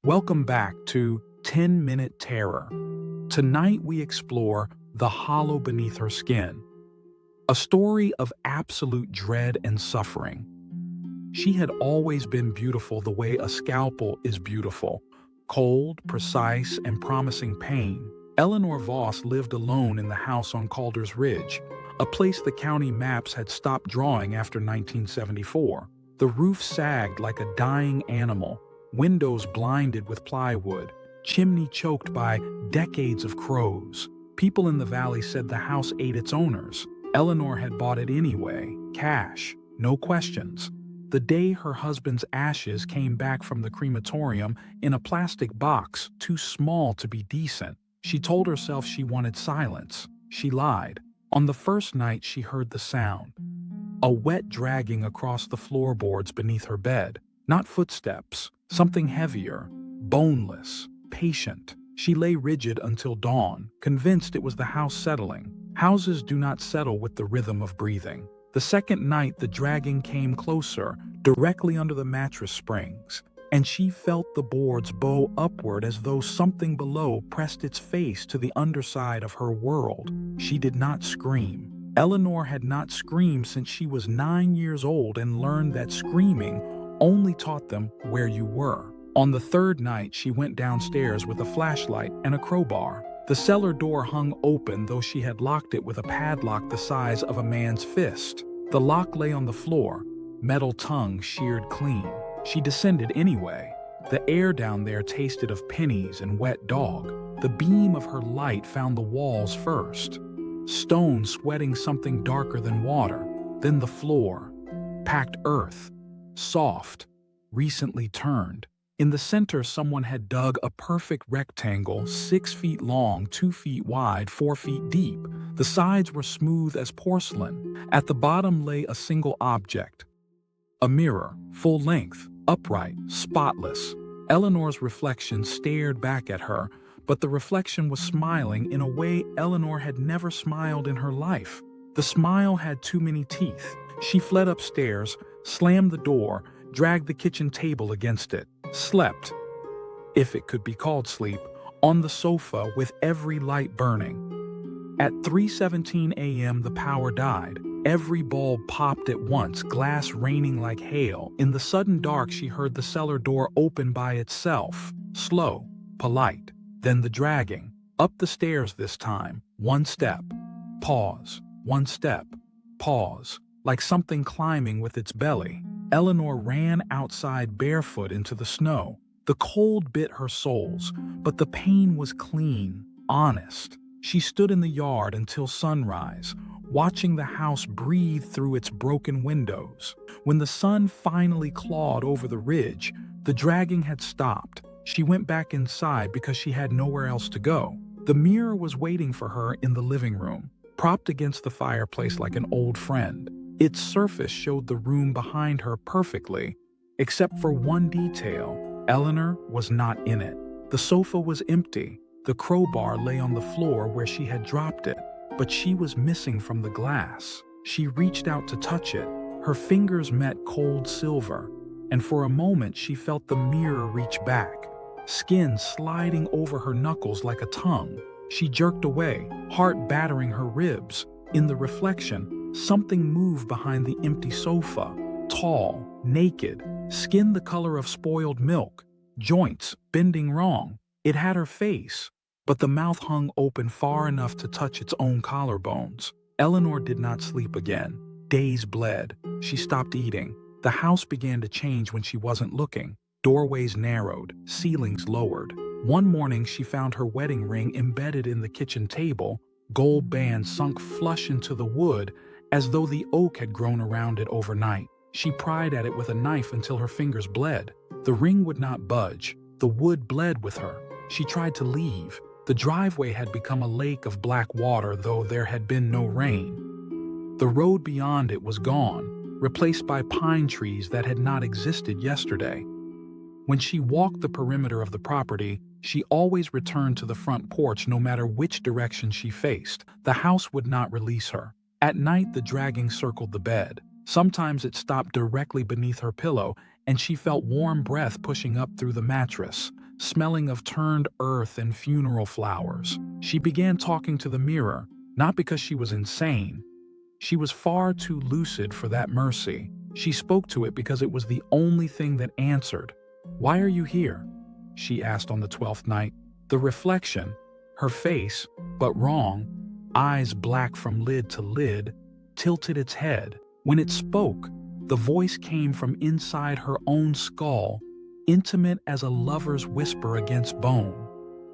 Welcome back to 10-Minute Terror. Tonight we explore The Hollow Beneath Her Skin, a story of absolute dread and suffering. She had always been beautiful the way a scalpel is beautiful, cold, precise, and promising pain. Eleanor Voss lived alone in the house on Calder's Ridge, a place the county maps had stopped drawing after 1974. The roof sagged like a dying animal, windows blinded with plywood, chimney choked by decades of crows. People in the valley said the house ate its owners. Eleanor had bought it anyway, cash, no questions. The day her husband's ashes came back from the crematorium in a plastic box too small to be decent, she told herself she wanted silence. She lied. On the first night she heard the sound, a wet dragging across the floorboards beneath her bed. Not footsteps, something heavier, boneless, patient. She lay rigid until dawn, convinced it was the house settling. Houses do not settle with the rhythm of breathing. The second night the dragging came closer, directly under the mattress springs, and she felt the boards bow upward as though something below pressed its face to the underside of her world. She did not scream. Eleanor had not screamed since she was 9 years old and learned that screaming only taught them where you were. On the third night, she went downstairs with a flashlight and a crowbar. The cellar door hung open, though she had locked it with a padlock the size of a man's fist. The lock lay on the floor, metal tongue sheared clean. She descended anyway. The air down there tasted of pennies and wet dog. The beam of her light found the walls first. Stone sweating something darker than water, then the floor. Packed earth. Soft, recently turned. In the center, someone had dug a perfect rectangle, 6 feet long, 2 feet wide, 4 feet deep. The sides were smooth as porcelain. At the bottom lay a single object. A mirror, full length, upright, spotless. Eleanor's reflection stared back at her, but the reflection was smiling in a way Eleanor had never smiled in her life. The smile had too many teeth. She fled upstairs, slammed the door, dragged the kitchen table against it, slept, if it could be called sleep, on the sofa with every light burning. At 3:17 a.m. the power died. Every bulb popped at once, glass raining like hail. In the sudden dark she heard the cellar door open by itself, slow, polite. Then the dragging, up the stairs this time, one step, pause, one step, pause. Like something climbing with its belly. Eleanor ran outside barefoot into the snow. The cold bit her soles, but the pain was clean, honest. She stood in the yard until sunrise, watching the house breathe through its broken windows. When the sun finally clawed over the ridge, the dragging had stopped. She went back inside because she had nowhere else to go. The mirror was waiting for her in the living room, propped against the fireplace like an old friend. Its surface showed the room behind her perfectly, except for one detail. Eleanor was not in it. The sofa was empty. The crowbar lay on the floor where she had dropped it, but she was missing from the glass. She reached out to touch it. Her fingers met cold silver, and for a moment she felt the mirror reach back, skin sliding over her knuckles like a tongue. She jerked away, heart battering her ribs. In the reflection, something moved behind the empty sofa, tall, naked, skin the color of spoiled milk, joints bending wrong. It had her face, but the mouth hung open far enough to touch its own collarbones. Eleanor did not sleep again. Days bled. She stopped eating. The house began to change when she wasn't looking. Doorways narrowed, ceilings lowered. One morning she found her wedding ring embedded in the kitchen table, gold band sunk flush into the wood, as though the oak had grown around it overnight. She pried at it with a knife until her fingers bled. The ring would not budge. The wood bled with her. She tried to leave. The driveway had become a lake of black water, though there had been no rain. The road beyond it was gone, replaced by pine trees that had not existed yesterday. When she walked the perimeter of the property, she always returned to the front porch no matter which direction she faced. The house would not release her. At night, the dragging circled the bed. Sometimes it stopped directly beneath her pillow, and she felt warm breath pushing up through the mattress. smelling of turned earth and funeral flowers. She began talking to the mirror, not because she was insane. She was far too lucid for that mercy. She spoke to it because it was the only thing that answered. "Why are you here?" she asked on the 12th night. The reflection, her face, but wrong, eyes black from lid to lid, tilted its head. When it spoke, the voice came from inside her own skull, intimate as a lover's whisper against bone.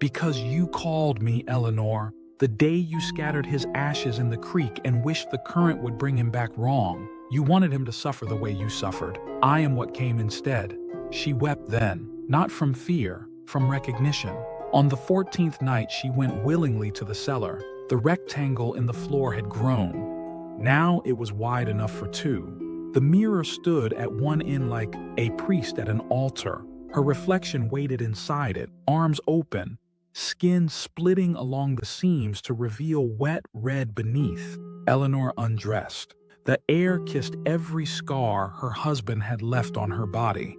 "Because you called me, Eleanor, the day you scattered his ashes in the creek and wished the current would bring him back wrong. You wanted him to suffer the way you suffered. I am what came instead." She wept then, not from fear, from recognition. On the 14th night, she went willingly to the cellar. The rectangle in the floor had grown. Now it was wide enough for two. The mirror stood at one end like a priest at an altar. Her reflection waited inside it, arms open, skin splitting along the seams to reveal wet red beneath. Eleanor undressed. The air kissed every scar her husband had left on her body.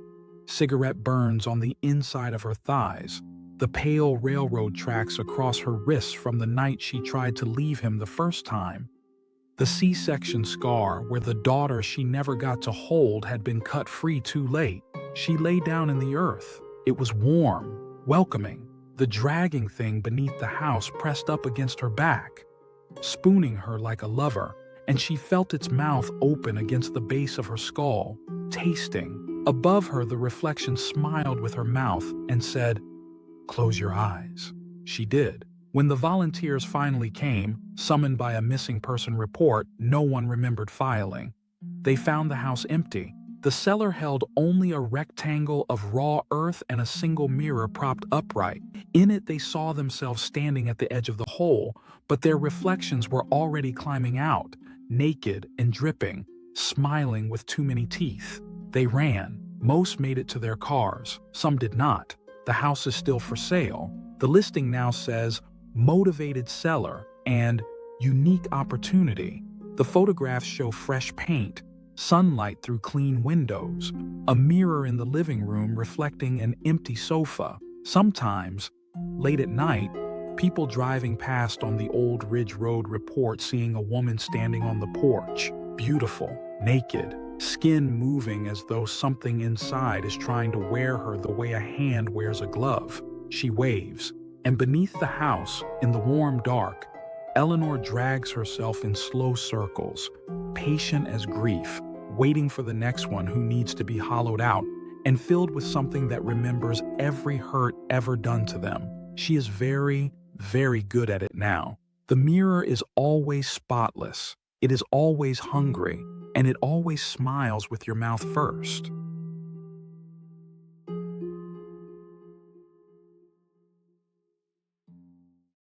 Cigarette burns on the inside of her thighs. The pale railroad tracks across her wrists from the night she tried to leave him the first time. The C-section scar where the daughter she never got to hold had been cut free too late. She lay down in the earth. It was warm, welcoming. The dragging thing beneath the house pressed up against her back, spooning her like a lover, and she felt its mouth open against the base of her skull, tasting. Above her, the reflection smiled with her mouth and said, "Close your eyes." She did. When the volunteers finally came, summoned by a missing person report, no one remembered filing. They found the house empty. The cellar held only a rectangle of raw earth and a single mirror propped upright. In it, they saw themselves standing at the edge of the hole, but their reflections were already climbing out, naked and dripping, smiling with too many teeth. They ran. Most made it to their cars. Some did not. The house is still for sale. The listing now says, "Motivated seller" and "Unique opportunity." The photographs show fresh paint, sunlight through clean windows, a mirror in the living room reflecting an empty sofa. Sometimes, late at night, people driving past on the old Ridge Road report seeing a woman standing on the porch, beautiful, naked, skin moving as though something inside is trying to wear her the way a hand wears a glove. She waves, and beneath the house, in the warm dark, Eleanor drags herself in slow circles, patient as grief, waiting for the next one who needs to be hollowed out and filled with something that remembers every hurt ever done to them. She is very, very good at it now. The mirror is always spotless. It is always hungry, and it always smiles with your mouth first.